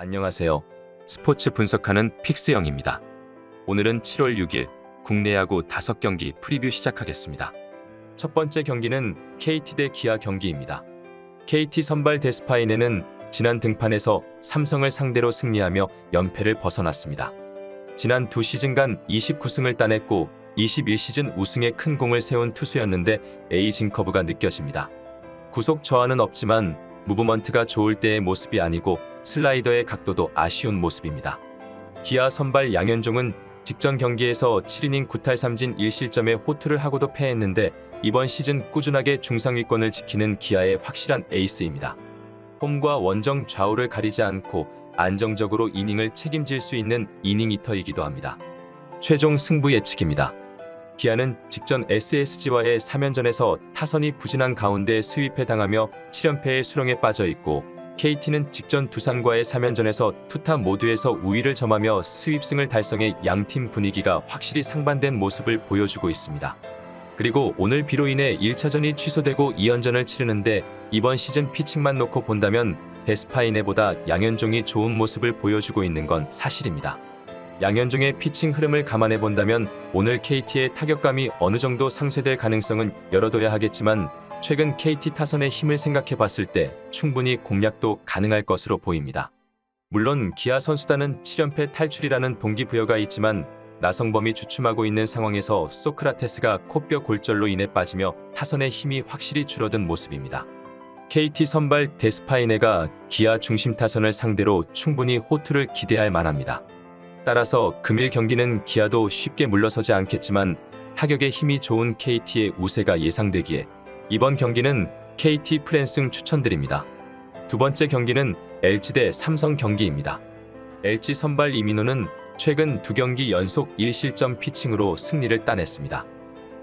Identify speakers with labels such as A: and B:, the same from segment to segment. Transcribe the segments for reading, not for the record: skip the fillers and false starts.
A: 안녕하세요. 스포츠 분석하는 픽스영입니다. 오늘은 7월 6일 국내 야구 5경기 프리뷰 시작하겠습니다. 첫 번째 경기는 KT 대 기아 경기입니다. KT 선발 데스파이네는 지난 등판에서 삼성을 상대로 승리하며 연패를 벗어났습니다. 지난 두 시즌간 29승을 따냈고 21시즌 우승에 큰 공을 세운 투수였는데 에이징 커브가 느껴집니다. 구속 저하는 없지만 무브먼트가 좋을 때의 모습이 아니고 슬라이더의 각도도 아쉬운 모습입니다. 기아 선발 양현종은 직전 경기에서 7이닝 9탈 3진 1실점에 호투를 하고도 패했는데 이번 시즌 꾸준하게 중상위권을 지키는 기아의 확실한 에이스입니다. 홈과 원정 좌우를 가리지 않고 안정적으로 이닝을 책임질 수 있는 이닝 히터이기도 합니다. 최종 승부 예측입니다. 기아는 직전 SSG와의 3연전에서 타선이 부진한 가운데 스윕에 당하며 7연패의 수렁에 빠져 있고 KT는 직전 두산과의 3연전에서 투타 모두에서 우위를 점하며 스윕승을 달성해 양팀 분위기가 확실히 상반된 모습을 보여주고 있습니다. 그리고 오늘 비로 인해 1차전이 취소되고 2연전을 치르는데 이번 시즌 피칭만 놓고 본다면 데스파이네보다 양현종이 좋은 모습을 보여주고 있는 건 사실입니다. 양현종의 피칭 흐름을 감안해 본다면 오늘 KT의 타격감이 어느 정도 상쇄될 가능성은 열어둬야 하겠지만 최근 KT 타선의 힘을 생각해 봤을 때 충분히 공략도 가능할 것으로 보입니다. 물론 기아 선수단은 7연패 탈출이라는 동기부여가 있지만 나성범이 주춤하고 있는 상황에서 소크라테스가 코뼈 골절로 인해 빠지며 타선의 힘이 확실히 줄어든 모습입니다. KT 선발 데스파이네가 기아 중심 타선을 상대로 충분히 호투를 기대할 만합니다. 따라서 금일 경기는 기아도 쉽게 물러서지 않겠지만 타격에 힘이 좋은 KT의 우세가 예상되기에 이번 경기는 KT 프랜승 추천드립니다. 두 번째 경기는 LG 대 삼성 경기입니다. LG 선발 이민호는 최근 2경기 연속 1실점 피칭으로 승리를 따냈습니다.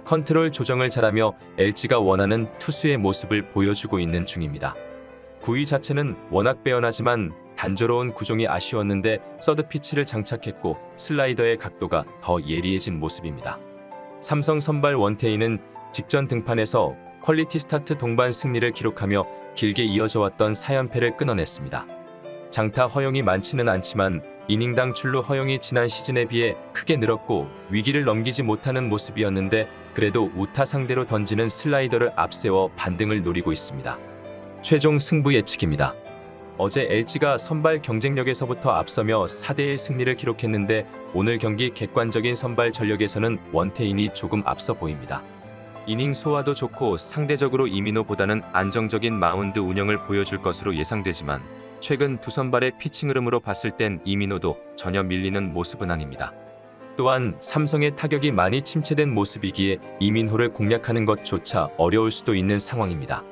A: 컨트롤 조정을 잘하며 LG가 원하는 투수의 모습을 보여주고 있는 중입니다. 구위 자체는 워낙 빼어나지만 단조로운 구종이 아쉬웠는데 서드 피치를 장착했고 슬라이더의 각도가 더 예리해진 모습입니다. 삼성 선발 원태인은 직전 등판에서 퀄리티 스타트 동반 승리를 기록하며 길게 이어져 왔던 4연패를 끊어냈습니다. 장타 허용이 많지는 않지만 이닝당 출루 허용이 지난 시즌에 비해 크게 늘었고 위기를 넘기지 못하는 모습이었는데 그래도 우타 상대로 던지는 슬라이더를 앞세워 반등을 노리고 있습니다. 최종 승부 예측입니다. 어제 LG가 선발 경쟁력에서부터 앞서며 4대1 승리를 기록했는데 오늘 경기 객관적인 선발 전력에서는 원태인이 조금 앞서 보입니다. 이닝 소화도 좋고 상대적으로 이민호보다는 안정적인 마운드 운영을 보여줄 것으로 예상되지만 최근 두 선발의 피칭 흐름으로 봤을 땐 이민호도 전혀 밀리는 모습은 아닙니다. 또한 삼성의 타격이 많이 침체된 모습이기에 이민호를 공략하는 것조차 어려울 수도 있는 상황입니다.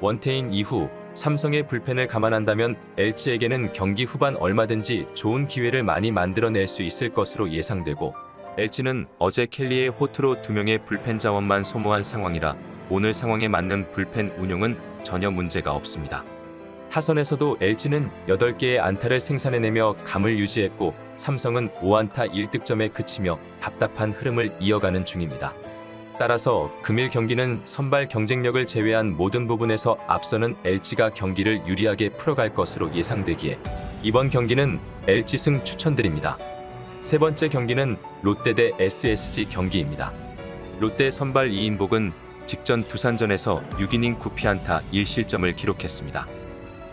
A: 원태인 이후 삼성의 불펜을 감안한다면 LG에게는 경기 후반 얼마든지 좋은 기회를 많이 만들어낼 수 있을 것으로 예상되고 LG는 어제 켈리의 호투로 2명의 불펜 자원만 소모한 상황이라 오늘 상황에 맞는 불펜 운용은 전혀 문제가 없습니다. 타선에서도 LG는 8개의 안타를 생산해내며 감을 유지했고 삼성은 5안타 1득점에 그치며 답답한 흐름을 이어가는 중입니다. 따라서 금일 경기는 선발 경쟁력을 제외한 모든 부분에서 앞서는 LG가 경기를 유리하게 풀어갈 것으로 예상되기에 이번 경기는 LG승 추천드립니다. 세 번째 경기는 롯데 대 SSG 경기입니다. 롯데 선발 이인복은 직전 두산전에서 6이닝 9피안타 1실점을 기록했습니다.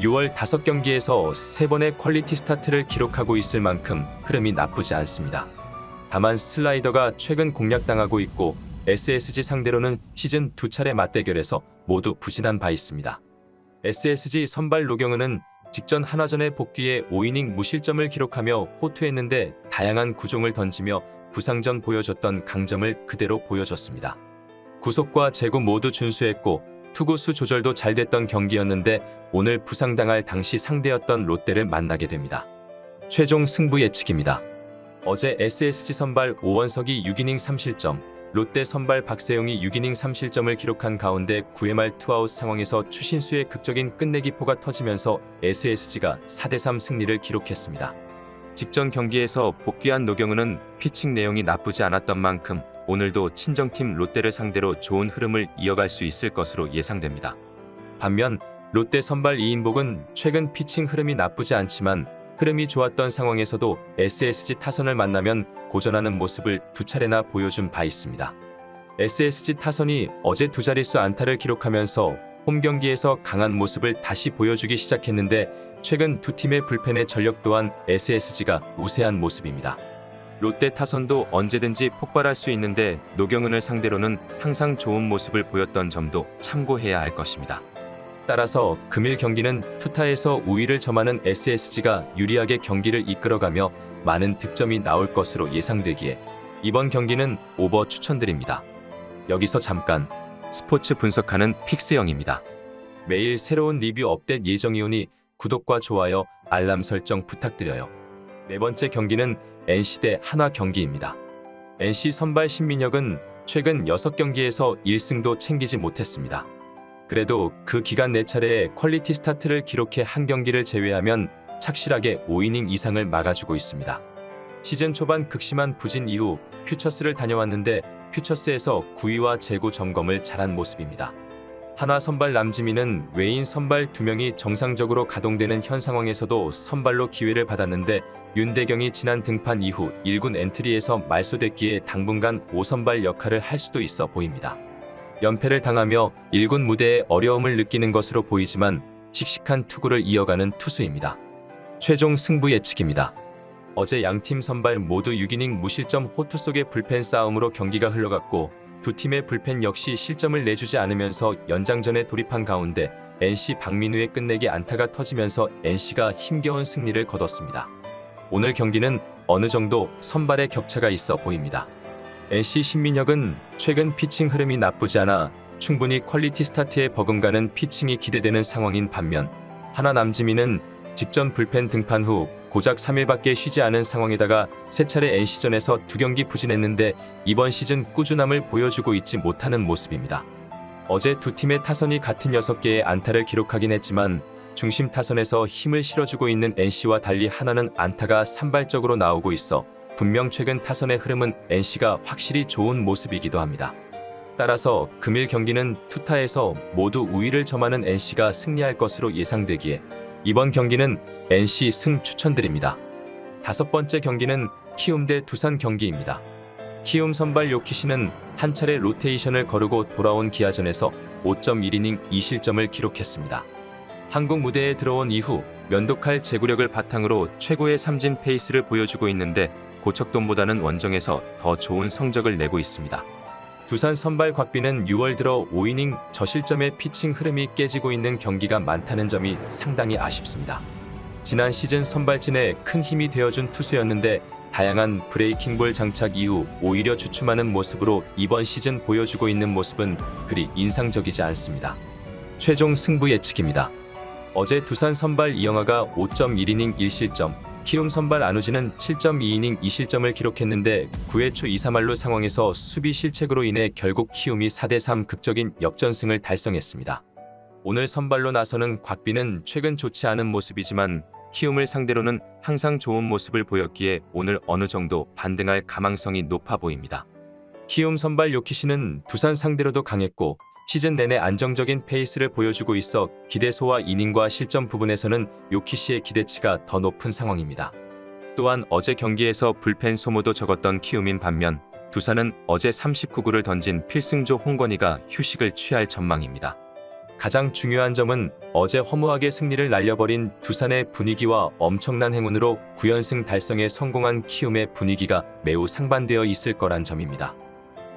A: 6월 5경기에서 3번의 퀄리티 스타트를 기록하고 있을 만큼 흐름이 나쁘지 않습니다. 다만 슬라이더가 최근 공략당하고 있고 SSG 상대로는 시즌 2차례 맞대결에서 모두 부진한 바 있습니다. SSG 선발 노경은은 직전 한화전에 복귀해 5이닝 무실점을 기록하며 호투했는데 다양한 구종을 던지며 부상전 보여줬던 강점을 그대로 보여줬습니다. 구속과 제구 모두 준수했고 투구수 조절도 잘 됐던 경기였는데 오늘 부상당할 당시 상대였던 롯데를 만나게 됩니다. 최종 승부 예측입니다. 어제 SSG 선발 오원석이 6이닝 3실점, 롯데 선발 박세용이 6이닝 3실점을 기록한 가운데 9회 말 투아웃 상황에서 추신수의 극적인 끝내기포가 터지면서 SSG가 4대3 승리를 기록했습니다. 직전 경기에서 복귀한 노경은은 피칭 내용이 나쁘지 않았던 만큼 오늘도 친정팀 롯데를 상대로 좋은 흐름을 이어갈 수 있을 것으로 예상됩니다. 반면 롯데 선발 이인복은 최근 피칭 흐름이 나쁘지 않지만 흐름이 좋았던 상황에서도 SSG 타선을 만나면 고전하는 모습을 두 차례나 보여준 바 있습니다. SSG 타선이 어제 두 자릿수 안타를 기록하면서 홈 경기에서 강한 모습을 다시 보여주기 시작했는데 최근 두 팀의 불펜의 전력 또한 SSG가 우세한 모습입니다. 롯데 타선도 언제든지 폭발할 수 있는데 노경은을 상대로는 항상 좋은 모습을 보였던 점도 참고해야 할 것입니다. 따라서 금일 경기는 투타에서 우위를 점하는 SSG가 유리하게 경기를 이끌어가며 많은 득점이 나올 것으로 예상되기에 이번 경기는 오버 추천드립니다. 여기서 잠깐 스포츠 분석하는 픽스영입니다. 매일 새로운 리뷰 업데이트 예정이오니 구독과 좋아요, 알람 설정 부탁드려요. 네 번째 경기는 NC 대 한화 경기입니다. NC 선발 신민혁은 최근 6경기에서 1승도 챙기지 못했습니다. 그래도 그 기간 4차례의 퀄리티 스타트를 기록해 한 경기를 제외하면 착실하게 5이닝 이상을 막아주고 있습니다. 시즌 초반 극심한 부진 이후 퓨처스를 다녀왔는데 퓨처스에서 9위와 재고 점검을 잘한 모습입니다. 한화 선발 남지민은 외인 선발 2명이 정상적으로 가동되는 현 상황에서도 선발로 기회를 받았는데 윤대경이 지난 등판 이후 1군 엔트리에서 말소됐기에 당분간 5선발 역할을 할 수도 있어 보입니다. 연패를 당하며 1군 무대에 어려움을 느끼는 것으로 보이지만 씩씩한 투구를 이어가는 투수입니다. 최종 승부 예측입니다. 어제 양팀 선발 모두 6이닝 무실점 호투 속의 불펜 싸움으로 경기가 흘러갔고 두 팀의 불펜 역시 실점을 내주지 않으면서 연장전에 돌입한 가운데 NC 박민우의 끝내기 안타가 터지면서 NC가 힘겨운 승리를 거뒀습니다. 오늘 경기는 어느 정도 선발의 격차가 있어 보입니다. NC 신민혁은 최근 피칭 흐름이 나쁘지 않아 충분히 퀄리티 스타트에 버금가는 피칭이 기대되는 상황인 반면 한화 남지민은 직전 불펜 등판 후 고작 3일밖에 쉬지 않은 상황에다가 3차례 NC전에서 2경기 부진했는데 이번 시즌 꾸준함을 보여주고 있지 못하는 모습입니다. 어제 두 팀의 타선이 같은 6개의 안타를 기록하긴 했지만 중심 타선에서 힘을 실어주고 있는 NC와 달리 한화는 안타가 산발적으로 나오고 있어 분명 최근 타선의 흐름은 NC가 확실히 좋은 모습이기도 합니다. 따라서 금일 경기는 투타에서 모두 우위를 점하는 NC가 승리할 것으로 예상되기에 이번 경기는 NC 승 추천드립니다. 다섯 번째 경기는 키움 대 두산 경기입니다. 키움 선발 요키시는 한 차례 로테이션을 거르고 돌아온 기아전에서 5.1이닝 2실점을 기록했습니다. 한국 무대에 들어온 이후 면도칼 제구력을 바탕으로 최고의 삼진 페이스를 보여주고 있는데 고척돔보다는 원정에서 더 좋은 성적을 내고 있습니다. 두산 선발 곽빈은 6월 들어 5이닝 저실점의 피칭 흐름이 깨지고 있는 경기가 많다는 점이 상당히 아쉽습니다. 지난 시즌 선발진에 큰 힘이 되어준 투수였는데 다양한 브레이킹볼 장착 이후 오히려 주춤하는 모습으로 이번 시즌 보여주고 있는 모습은 그리 인상적이지 않습니다. 최종 승부 예측입니다. 어제 두산 선발 이영하가 5.1이닝 1실점, 키움 선발 안우진은 7.2이닝 2실점을 기록했는데 9회 초 2-3할로 상황에서 수비 실책으로 인해 결국 키움이 4대3 극적인 역전승을 달성했습니다. 오늘 선발로 나서는 곽빈은 최근 좋지 않은 모습이지만 키움을 상대로는 항상 좋은 모습을 보였기에 오늘 어느 정도 반등할 가망성이 높아 보입니다. 키움 선발 요키시는 두산 상대로도 강했고 시즌 내내 안정적인 페이스를 보여주고 있어 기대소와 이닝과 실점 부분에서는 요키시의 기대치가 더 높은 상황입니다. 또한 어제 경기에서 불펜 소모도 적었던 키움인 반면 두산은 어제 39구를 던진 필승조 홍건희가 휴식을 취할 전망입니다. 가장 중요한 점은 어제 허무하게 승리를 날려버린 두산의 분위기와 엄청난 행운으로 9연승 달성에 성공한 키움의 분위기가 매우 상반되어 있을 거란 점입니다.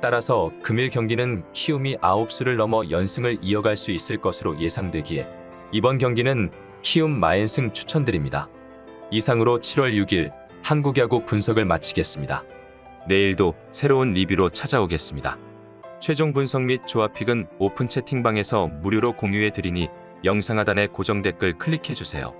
A: 따라서 금일 경기는 키움이 9수를 넘어 연승을 이어갈 수 있을 것으로 예상되기에 이번 경기는 키움 마엔승 추천드립니다. 이상으로 7월 6일 한국야구 분석을 마치겠습니다. 내일도 새로운 리뷰로 찾아오겠습니다. 최종 분석 및 조합픽은 오픈 채팅방에서 무료로 공유해드리니 영상 하단의 고정 댓글 클릭해주세요.